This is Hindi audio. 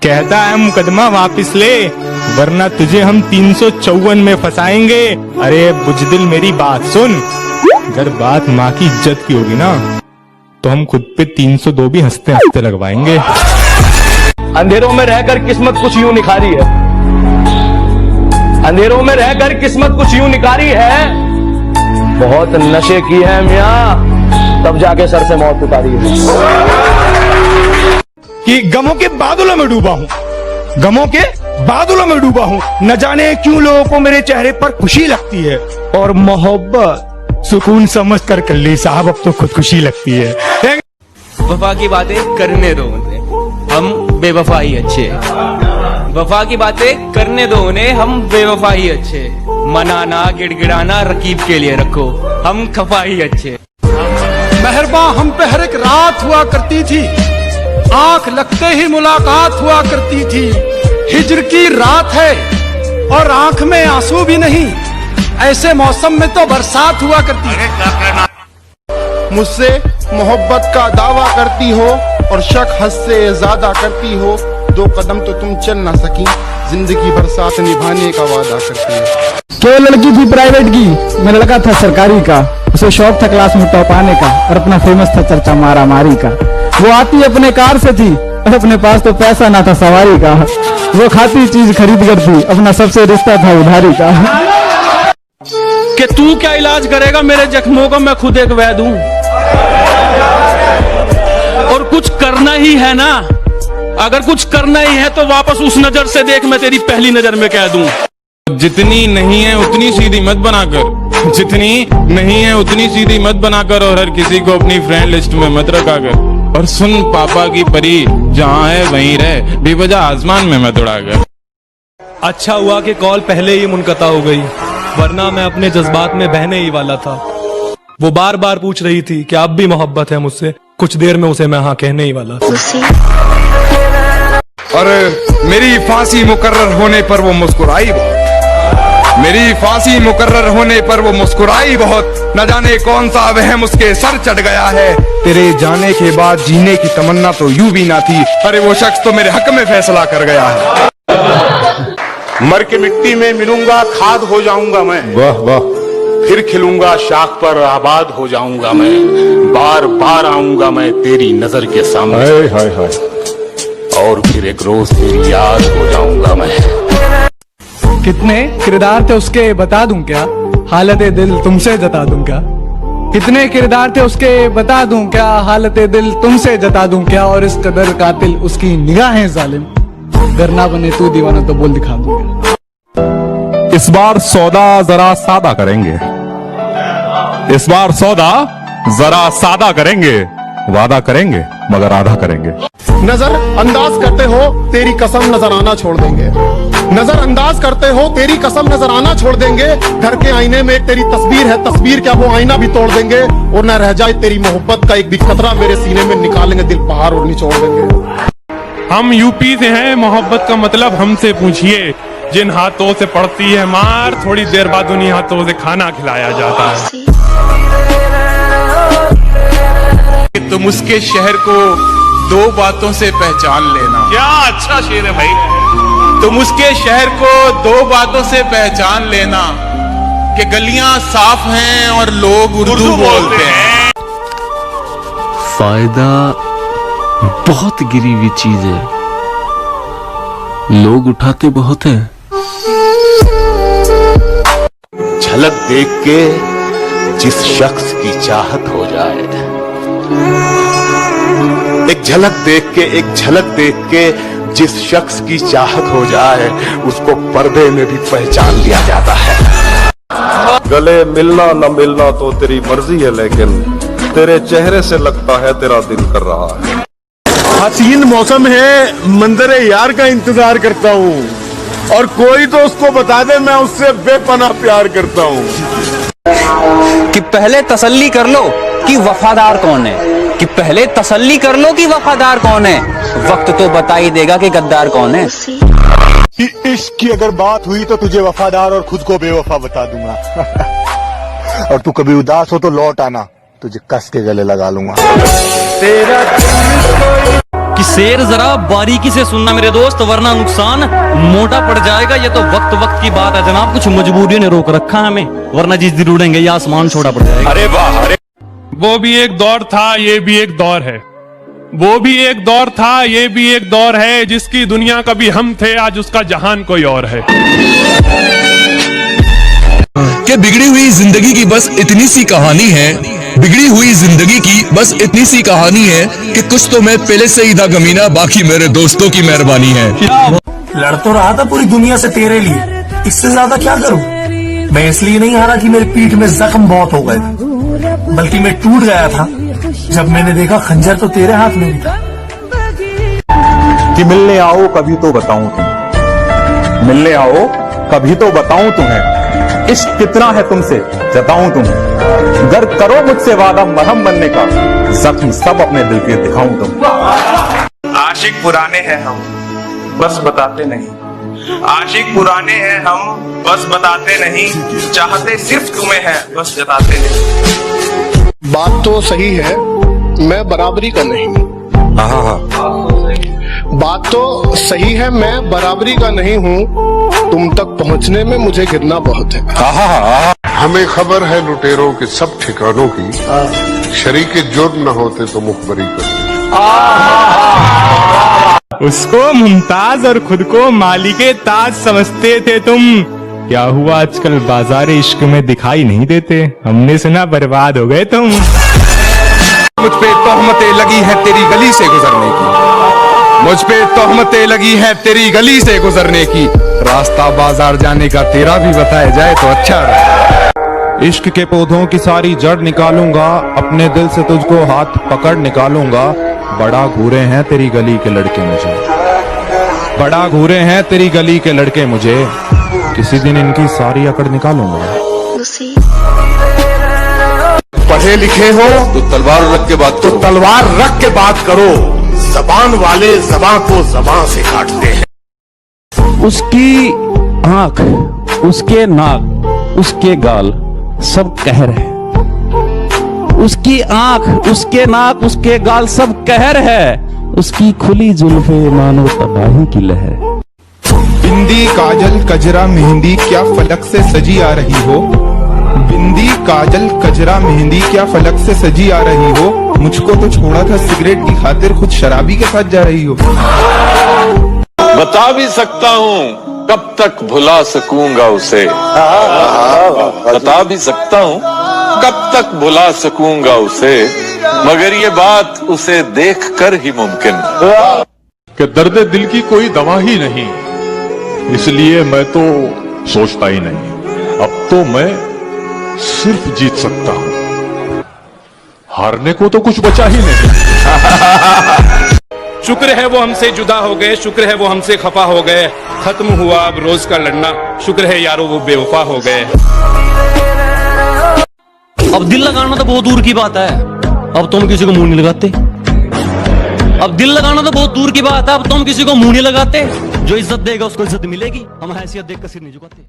कहता है मुकदमा वापस ले, वरना तुझे हम 354 में फंसाएंगे। अरे बुजदिल मेरी बात सुन, अगर बात माँ की इज्जत की होगी ना तो हम खुद पे 302 भी हंसते हंसते लगवाएंगे। अंधेरों में रहकर किस्मत कुछ यूं निखारी है, अंधेरों में रहकर किस्मत कुछ यूं निखारी है, बहुत नशे की है मियां, तब जाके सर से मौत उतारी है। कि गमों के बादलों में डूबा हूँ, गमों के बादलों में डूबा हूँ, न जाने क्यों लोगों को मेरे चेहरे पर खुशी लगती है, और मोहब्बत सुकून समझ कर ली साहब, अब तो खुदकुशी लगती है। वफा की बातें करने दो उन्हें, हम बेवफा ही अच्छे। वफा की बातें करने दो उन्हें, हम बेवफा ही अच्छे। मनाना गिड़गिड़ाना रकीब के लिए रखो, हम खफा ही अच्छे। मेहरबा हम पे हर एक रात हुआ करती थी, आंख लगते ही मुलाकात हुआ करती थी। हिज्र की रात है और आंख में आंसू भी नहीं, ऐसे मौसम में तो बरसात हुआ करती है। मुझसे मोहब्बत का दावा करती हो और शक हद से ज्यादा करती हो, 2 कदम तो तुम चल ना सकी, जिंदगी भर साथ निभाने का वादा करती हो। वो लड़की थी प्राइवेट की, मैं लड़का था सरकारी का, उसे शौक था क्लास में टॉप आने का, और अपना फेमस था चर्चा मारा मारी का। वो आती अपने कार से थी और अपने पास तो पैसा ना था सवारी का। वो खाती चीज खरीद कर थी, अपना सबसे रिश्ता था उधारी का। कि तू क्या इलाज करेगा मेरे जख्मों का, मैं खुद एक वैद हूं, और कुछ करना ही है ना, अगर कुछ करना ही है तो वापस उस नजर से देख, मैं तेरी पहली नजर में कह दूं। जितनी नहीं है उतनी सीधी मत बनाकर, जितनी नहीं है उतनी सीधी मत बनाकर, और हर किसी को अपनी फ्रेंड लिस्ट में मत रखा कर। और सुन पापा की परी, जहाँ है वहीं रहे, बेवजह आसमान में मत उड़ा कर। अच्छा हुआ कि कॉल पहले ही मुनक़ता हो गई, वरना मैं अपने जज्बात में बहने ही वाला था। वो बार बार पूछ रही थी कि अब भी मोहब्बत है मुझसे, कुछ देर में उसे मैं हाँ कहने ही वाला था। और मेरी फांसी मुकर्रर होने पर वो मुस्कुराई बहुत, मेरी फांसी मुकर्रर होने पर वो मुस्कुराई बहुत, न जाने कौन सा वहम उसके सर चढ़ गया है। तेरे जाने के बाद जीने की तमन्ना तो यूं भी ना थी, अरे वो शख्स तो मेरे हक में फैसला कर गया है। मर के मिट्टी में मिलूंगा, खाद हो जाऊंगा मैं, वाह वाह, फिर खिलूंगा शाख पर, आबाद हो जाऊंगा मैं, बार बार आऊंगा मैं तेरी नजर के सामने, हाय हाय, और फिर एक रोज तेरी याद हो जाऊंगा मैं। कितने किरदार थे उसके बता दूं क्या, हालत दिल तुमसे जता दूं क्या। कितने किरदार थे उसके बता दूं क्या, हालत दिल तुमसे जता दूं क्या। और इस कदर कातिल उसकी निगाहें जालिम, अगर ना बने तू दीवाना तो बोल दिखा दूंगा। इस बार सौदा जरा सादा करेंगे, इस बार सौदा जरा सादा करेंगे, वादा करेंगे मगर आधा करेंगे। नजर अंदाज करते हो तेरी कसम नजर आना छोड़ देंगे, नजर अंदाज करते हो तेरी कसम नजर आना छोड़ देंगे। घर के आईने में एक तेरी तस्वीर है, तस्वीर क्या वो आईना भी तोड़ देंगे, और न रह जाए तेरी मोहब्बत का एक भी कतरा मेरे सीने में, निकालेंगे दिल पहाड़ और निचोड़ देंगे। हम यूपी से हैं, मोहब्बत का मतलब हमसे पूछिए, जिन हाथों से पड़ती है मार, थोड़ी देर बाद उन्हीं हाथों से खाना खिलाया जाता है। तुम उसके शहर को 2 बातों से पहचान लेना। क्या अच्छा शेर है भाई। तुम उसके शहर को 2 बातों से पहचान लेना, कि गलियां साफ हैं और लोग उर्दू बोलते हैं। फायदा बहुत गिरी हुई चीज है, लोग उठाते बहुत हैं। झलक देख के जिस शख्स की चाहत हो जाए, एक झलक देख के जिस शख्स की चाहत हो जाए, उसको पर्दे में भी पहचान लिया जाता है। गले मिलना न मिलना तो तेरी मर्जी है, लेकिन तेरे चेहरे से लगता है तेरा दिल कर रहा है। हसीन मौसम है, मंजरे यार का इंतजार करता हूँ, और कोई तो उसको बता दे मैं उससे बेपनाह प्यार करता हूँ। कि पहले तसल्ली कर लो कि वफादार कौन है, कि पहले तसल्ली कर लो कि वफादार कौन है, वक्त तो बता ही देगा कि गद्दार कौन है। इश्क की अगर बात हुई तो तुझे वफादार और खुद को बेवफा बता दूंगा, और तू कभी उदास हो तो लौट आना, तुझे कस के गले लगा लूंगा। कि शेर जरा बारीकी से सुनना मेरे दोस्त, वरना नुकसान मोटा पड़ जाएगा। ये तो वक्त वक्त की बात है जनाब, कुछ मजबूरियों ने रोक रखा है हमें, वरना जिस दिन उड़ेंगे ये आसमान छोटा पड़ जाएगा। अरे वाह, अरे वो भी एक दौर था, ये भी एक दौर है। वो भी एक दौर था, ये भी एक दौर है। जिसकी दुनिया कभी हम थे, आज उसका जहान कोई और है। कि बिगड़ी हुई जिंदगी की बस इतनी सी कहानी है, बिगड़ी हुई जिंदगी की बस इतनी सी कहानी है कि कुछ तो मैं पहले से ही था गमीना, बाकी मेरे दोस्तों की मेहरबानी है। लड़ तो रहा था पूरी दुनिया से तेरे लिए, इससे ज्यादा क्या करूं? मैं इसलिए नहीं हारा कि मेरी पीठ में जख्म बहुत हो गए थे, बल्कि मैं टूट गया था जब मैंने देखा खंजर तो तेरे हाथ में भी था। कि मिलने आओ कभी तो बताऊं तुम्हें, मिलने आओ कभी तो बताऊं तुम्हें, इश्क कितना है तुमसे जताऊं तुम्हें, गर करो मुझसे वादा मरहम बनने का, जख्म सब अपने दिल के दिखाऊं तुम। आशिक पुराने हैं हम, बस बताते नहीं। आशिक पुराने हैं हम, बस बताते नहीं। चाहते सिर्फ तुम्हें है, बस जताते नहीं। बात तो सही है, मैं बराबरी का नहीं। बात तो सही है, मैं बराबरी का नहीं हूँ। तुम तक पहुँचने में मुझे गिरना बहुत है। हमें खबर है लुटेरों के सब ठिकानों की, शरीके जुर्म न होते तो मुखबरी करते। उसको मुमताज और खुद को मालिके ताज समझते थे तुम। क्या हुआ आजकल बाजार इश्क में दिखाई नहीं देते, हमने सुना बर्बाद हो गए तुम। मुझ पे तोहमतें लगी है तेरी गली से गुजरने की, मुझ पे तोहमतें लगी है तेरी गली से गुजरने की, रास्ता बाजार जाने का तेरा भी बताया जाए तो अच्छा रहा। इश्क के पौधों की सारी जड़ निकालूंगा, अपने दिल से तुझको हाथ पकड़ निकालूंगा। बड़ा घूरे हैं तेरी गली के लड़के मुझे, बड़ा घूरे हैं तेरी गली के लड़के मुझे, किसी दिन इनकी सारी अकड़ निकालूंगा। पढ़े लिखे हो तो तलवार रख के बात तो तलवार रख के बात करो, जबान वाले जबान को जबान से काटते हैं। उसकी आंख, उसके नाक, उसके गाल सब कहर है। उसकी आंख, उसके नाक, उसके गाल सब कहर है। उसकी खुली जुल्फे मानो तबाही की लहर। बिंदी काजल कजरा मेहंदी क्या फलक से सजी आ रही हो, बिंदी काजल कजरा मेहंदी क्या फलक से सजी आ रही हो, मुझको तो छोड़ा था सिगरेट की खातिर, खुद शराबी के साथ जा रही हो। बता भी सकता हूँ कब तक भुला सकूंगा उसे, बता भी सकता हूँ कब तक भुला सकूंगा उसे, मगर ये बात उसे देखकर ही मुमकिन कि दर्द दिल की कोई दवा ही नहीं, इसलिए मैं तो सोचता ही नहीं। अब तो मैं सिर्फ जीत सकता हूं, हारने को तो कुछ बचा ही नहीं। शुक्र है वो हमसे जुदा हो गए, शुक्र है वो हमसे खफा हो गए, खत्म हुआ अब रोज का लड़ना, शुक्र है यारो वो बेवफा हो गए। अब दिल लगाना तो बहुत दूर की बात है, अब तुम किसी को मुंह नहीं लगाते। अब दिल लगाना तो बहुत दूर की बात है, अब तुम किसी को मुंह नहीं लगाते। जो इज्जत देगा उसको इज्जत मिलेगी, हम हैसियत देख कर सिर नहीं झुकाते।